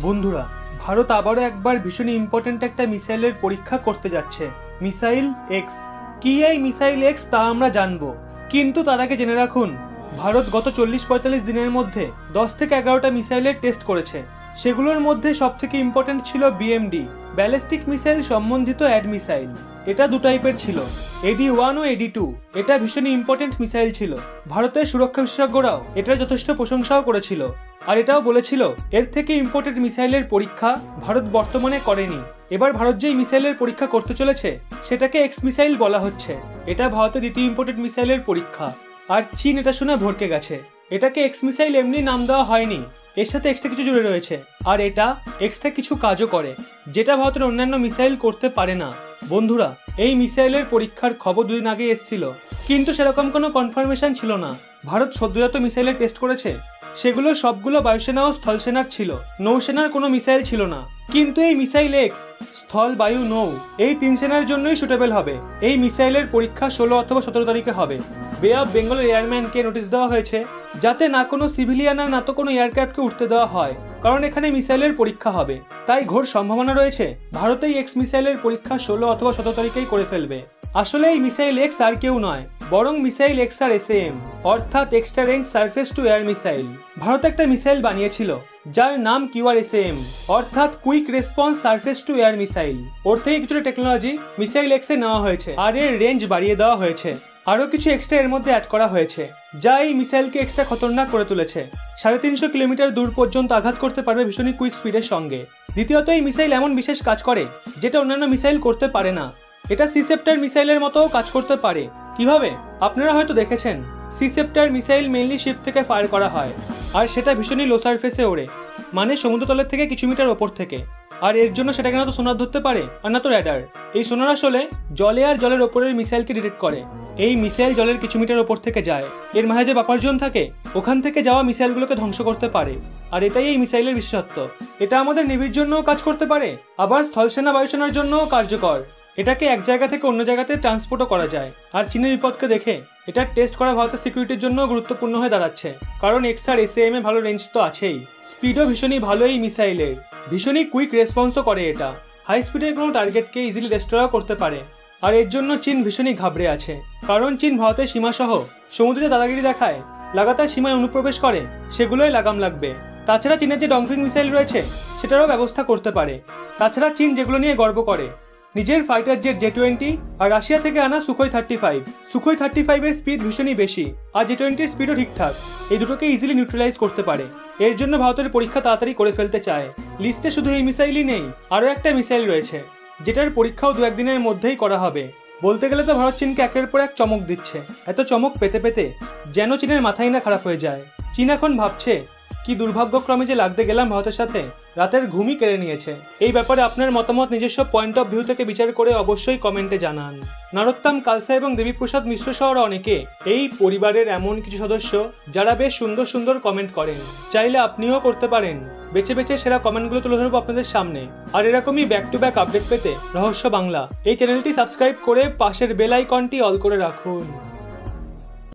বন্ধুরা, ভারত আবারও একবার ভীষণ ইম্পর্টেন্ট একটা মিসাইলের পরীক্ষা করতে যাচ্ছে। Missile x. কি এই মিসাইল এক্স তা আমরা জানবো, কিন্তু তার আগে জেনে রাখুন ভারত গত 40-45 দিনের মধ্যে 10 থেকে 11টা মিসাইলের টেস্ট করেছে। সেগুলোর মধ্যে সবথেকে ইম্পর্টেন্ট ছিল বিএমডি, ব্যালিস্টিক মিসাইল সম্বন্ধিত অ্যাড মিসাইল। এটা দু টাইপের ছিল, AD-1 ও AD-2। এটা ভীষণ ইম্পর্টেন্ট মিসাইল ছিল। ভারতের সুরক্ষা বিশেষজ্ঞরাও এটার যথেষ্ট প্রশংসাও করেছিল, আর এটাও বলেছিল এর থেকে ইম্পর্টেন্ট মিসাইলের পরীক্ষা ভারত বর্তমানে করেনি। এবার ভারত যেই মিসাইলের পরীক্ষা করতে চলেছে সেটাকে এক্স মিসাইল বলা হচ্ছে। এটা ভারতের দ্বিতীয় ইম্পর্টেন্ট মিসাইলের পরীক্ষা, আর চীন এটা শুনে ভড়কে গেছে। এটাকে এক্স মিসাইল এমনি নাম দেওয়া হয়নি, এর সাথে এক্সট্রা কিছু জুড়ে রয়েছে, আর এটা এক্সট্রা কিছু কাজও করে যেটা ভারতের অন্যান্য মিসাইল করতে পারে না। বন্ধুরা, এই মিসাইলের পরীক্ষার খবর দুদিন আগে এসেছিল, কিন্তু সেরকম কোনো কনফার্মেশন ছিল না। ভারত সদ্যজাত মিসাইলের টেস্ট করেছে, সেগুলো সবগুলো বায়ুসেনা ও স্থলসেনার ছিল, নৌসেনার কোনো মিসাইল ছিল না। কিন্তু এই মিসাইল এক্স স্থল, বায়ু, নৌ এই 3 সেনার জন্যই সুটেবল হবে। এই মিসাইলের পরীক্ষা 16 অথবা 17 তারিখে হবে। বে অফ বেঙ্গলের এয়ারম্যানকে নোটিশ দেওয়া হয়েছে যাতে না কোনো সিভিলিয়ান আর না তো কোনো এয়ারক্রাফটকে উঠতে দেওয়া হয়, কারণ এখানে মিসাইলের পরীক্ষা হবে। তাই ঘোর সম্ভাবনা রয়েছে ভারত এই এক্স মিসাইলের পরীক্ষা 16 অথবা 17 তারিখেই করে ফেলবে। আসলে এই মিসাইল এক্স আর কেউ নয়, বরং মিসাইল এক্স আর SAM, অর্থাৎ extra range surface to air missile. Bharat একটা মিসাইল বানিয়েছিল যার নাম QRSAM, অর্থাৎ quick response surface to air missile. ওর থেকে কিছুটা টেকনোলজি মিসাইল এক্সে নেওয়া হয়েছে, আর এর রেঞ্জ বাড়িয়ে দেওয়া হয়েছে। আরও কিছু এক্সট্রা এর মধ্যে অ্যাড করা হয়েছে যা এই মিসাইলকে এক্সট্রা খতরনাক করে তুলেছে। 350 কিলোমিটার দূর পর্যন্ত আঘাত করতে পারবে ভীষণই কুইক স্পিডের সঙ্গে। দ্বিতীয়ত, এই মিসাইল এমন বিশেষ কাজ করে যেটা অন্যান্য মিসাইল করতে পারে না। এটা সিসেপ্টার মিসাইলের মতোও কাজ করতে পারে। কিভাবে? আপনারা হয়তো দেখেছেন সিসেপ্টার মিসাইল মেইনলি শিপ থেকে ফায়ার করা হয়, আর সেটা ভীষণই লো সারফেসে ওড়ে, মানে সমুদ্রতলের থেকে কিছু মিটার ওপর থেকে। আর এর জন্য সেটাকে না তো সোনার ধরতে পারে আর না তো র্যাডার। এই সোনার আসলে জলে আর জলের ওপরের মিসাইলকে ডিটেক্ট করে। এই মিসাইল জলের কিছু মিটার ওপর থেকে যায়, এর মাঝে যে বাপার জোন থাকে ওখান থেকে যাওয়া মিসাইলগুলোকে ধ্বংস করতে পারে। আর এটাই এই মিসাইলের বিশেষত্ব। এটা আমাদের নেভির জন্যও কাজ করতে পারে, আবার স্থলসেনা বায়ুসেনার জন্যও কার্যকর। এটাকে এক জায়গা থেকে অন্য জায়গাতে ট্রান্সপোর্টও করা যায়। আর চীনের বিপদকে দেখে এটার টেস্ট করা ভারতের সিকিউরিটির জন্য গুরুত্বপূর্ণ হয়ে দাঁড়াচ্ছে, কারণ এক্স আর SAM এ ভালো রেঞ্জ তো আছেই, স্পিডও ভীষণই ভালো এই মিসাইলের, ভীষণই কুইক রেসপন্সও করে। এটা হাই স্পিডের কোনো টার্গেটকে ইজিলি ডেস্ট্রয়ও করতে পারে। আর এর জন্য চীন ভীষণই ঘাবড়ে আছে, কারণ চীন ভারতের সীমাসহ সমুদ্রে দাদাগিরি দেখায়, লাগাতার সীমায় অনুপ্রবেশ করে, সেগুলোই লাগাম লাগবে। তাছাড়া চীনের যে ডংফিং মিসাইল রয়েছে সেটারও ব্যবস্থা করতে পারে। তাছাড়া চীন যেগুলো নিয়ে গর্ব করে, নিজের ফাইটার জেট J-20 আর রাশিয়া থেকে আনা সুখোই 35। সুখোই 35 এর স্পিড ভীষণই বেশি, আর J-20 স্পিডও ঠিকঠাক। এই দুটোকে ইজিলি নিউট্রালাইজ করতে পারে। এর জন্য ভারতের পরীক্ষা তাড়াতাড়ি করে ফেলতে চায়। লিস্টে শুধু এই মিসাইলই নেই, আরও একটা মিসাইল রয়েছে যেটার পরীক্ষাও 2-1 দিনের মধ্যেই করা হবে। বলতে গেলে তো ভারত চীনকে একের পর এক চমক দিচ্ছে। এত চমক পেতে পেতে যেন চীনের মাথাই না খারাপ হয়ে যায়। চীন এখন ভাবছে কি দুর্ভাগ্যক্রমে যে লাগতে গেলাম ভারতের সাথে, রাতের ঘুমই কেড়ে নিয়েছে। এই ব্যাপারে আপনার মতামত নিজস্ব পয়েন্ট অফ ভিউ থেকে বিচার করে অবশ্যই কমেন্টে জানান। নরোত্তম কালসা এবং দেবীপ্রসাদ মিশ্র সহ অনেকে এই পরিবারের এমন কিছু সদস্য যারা বেশ সুন্দর সুন্দর কমেন্ট করেন। চাইলে আপনিও করতে পারেন। বেছে বেছে সেরা কমেন্টগুলো তুলে ধরবো আপনাদের সামনে। আর এরকমই ব্যাক টু ব্যাক আপডেট পেতে রহস্য বাংলা এই চ্যানেলটি সাবস্ক্রাইব করে পাশের বেল আইকনটি অল করে রাখুন।